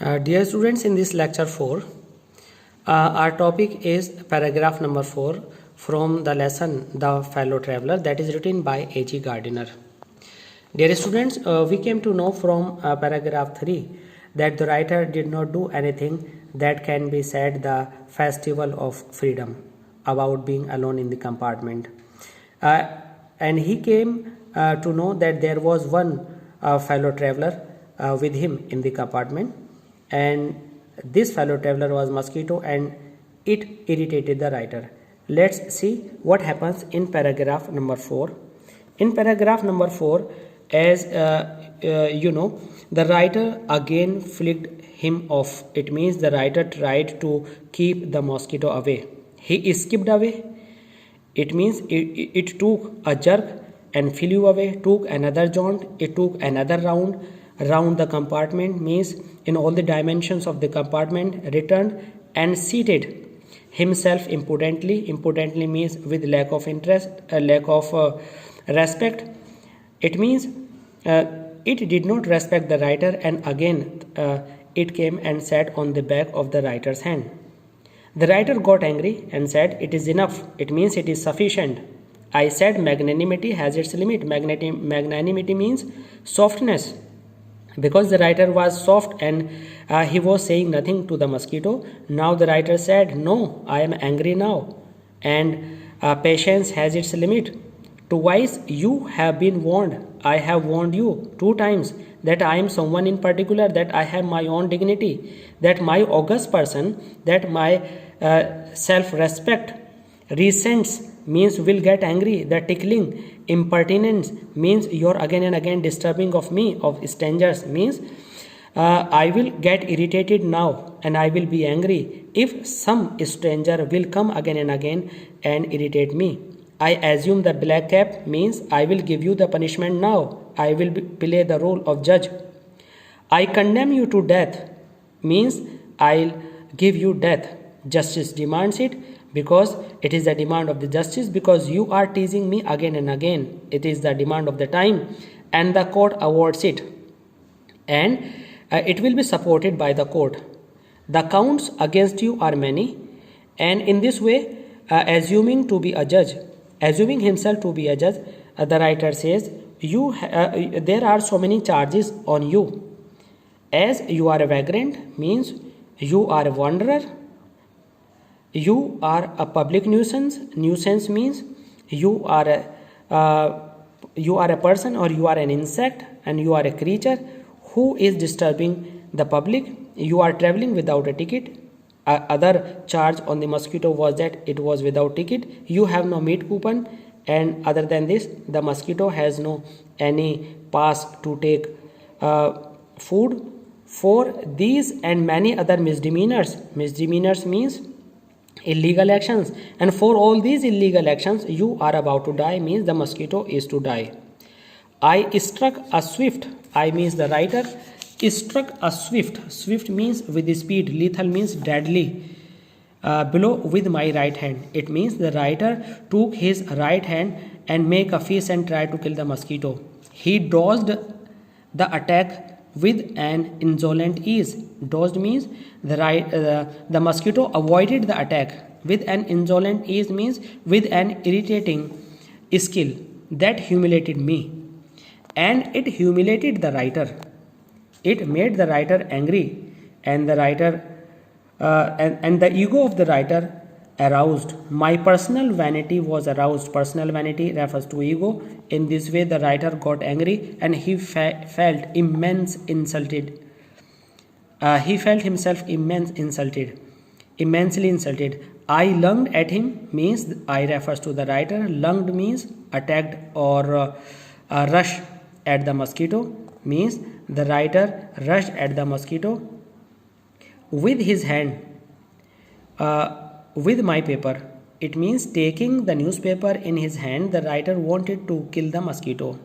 Dear students, in this lecture 4, our topic is paragraph number 4 from the lesson The Fellow Traveler, that is written by A.G. Gardiner. Dear students, we came to know from paragraph 3 that the writer did not do anything that can be said the festival of freedom about being alone in the compartment. And he came to know that there was one fellow traveler with him in the compartment, and this fellow traveler was mosquito, and it irritated the writer. Let's see what happens in paragraph number 4. In paragraph number 4, as the writer again flicked him off. It means the writer tried to keep the mosquito away. He skipped away. It means it took a jerk and flew away, took another jaunt, it took another round around the compartment, means in all the dimensions of the compartment, returned and seated himself impudently. Impudently means with lack of interest, lack of respect. It means it did not respect the writer, and again it came and sat on the back of the writer's hand. The writer got angry and said, "It is enough." It means it is sufficient. I said magnanimity has its limit. Magnanimity means softness. Because the writer was soft and he was saying nothing to the mosquito, now the writer said, "No, I am angry now, and patience has its limit. Twice you have been warned. I have warned you 2 times that I am someone in particular, that I have my own dignity, that my august person, that my self-respect resents means will get angry. The tickling impertinence means you're again and again disturbing of me, of strangers, means I will get irritated now and I will be angry if some stranger will come again and again and irritate me. I assume the black cap means I will give you the punishment now. I will play the role of judge. I condemn you to death means I'll give you death. Justice demands it because it is the demand of the justice, because you are teasing me again and again. It is the demand of the time, and the court awards it, and it will be supported by the court. The counts against you are many, and in this way, assuming himself to be a judge, the writer says, there are so many charges on you. As you are a vagrant means you are a wanderer. You are a public nuisance. Nuisance means you are a person, or you are an insect, and you are a creature who is disturbing the public. You are traveling without a ticket. Other charge on the mosquito was that it was without ticket. You have no meat coupon, and other than this, the mosquito has no any pass to take food. For these and many other misdemeanors means illegal actions, and for all these illegal actions you are about to die means the mosquito is to die. I struck a swift. I means the writer struck a swift. Swift means with speed. Lethal means deadly. Blow with my right hand. It means the writer took his right hand and make a fist and tried to kill the mosquito. He dodged the attack with an insolent ease. Dodged means the mosquito avoided the attack. With an insolent ease means with an irritating skill that humiliated me, and it humiliated the writer. It made the writer angry, and the writer and the ego of the writer aroused. My personal vanity was aroused. Personal vanity refers to ego. In this way, the writer got angry, and he felt immensely insulted. I lunged at him means I refers to the writer. Lunged means attacked or rushed at the mosquito, means the writer rushed at the mosquito with his hand, with my paper. It means taking the newspaper in his hand, the writer wanted to kill the mosquito.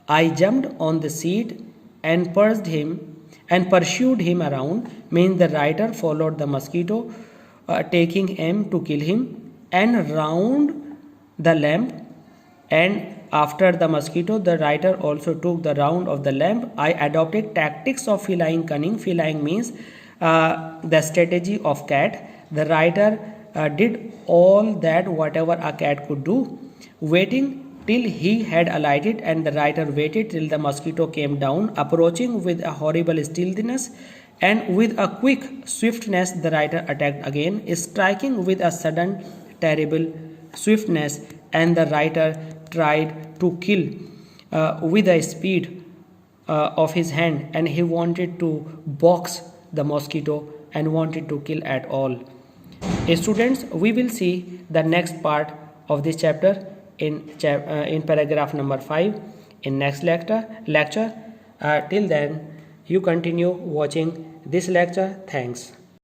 I jumped on the seat and pursued him around, means the writer followed the mosquito, taking aim to kill him, and round the lamp, and after the mosquito, the writer also took the round of the lamp. I adopted tactics of feline cunning. Feline means the strategy of cat. The writer did all that whatever a cat could do, waiting till he had alighted, and the writer waited till the mosquito came down, approaching with a horrible stealthiness, and with a quick swiftness the writer attacked again, striking with a sudden terrible swiftness, and the writer tried to kill with the speed of his hand, and he wanted to box the mosquito and wanted to kill at all. Students, we will see the next part of this chapter in paragraph number 5 in next lecture. Till then, you continue watching this lecture. Thanks.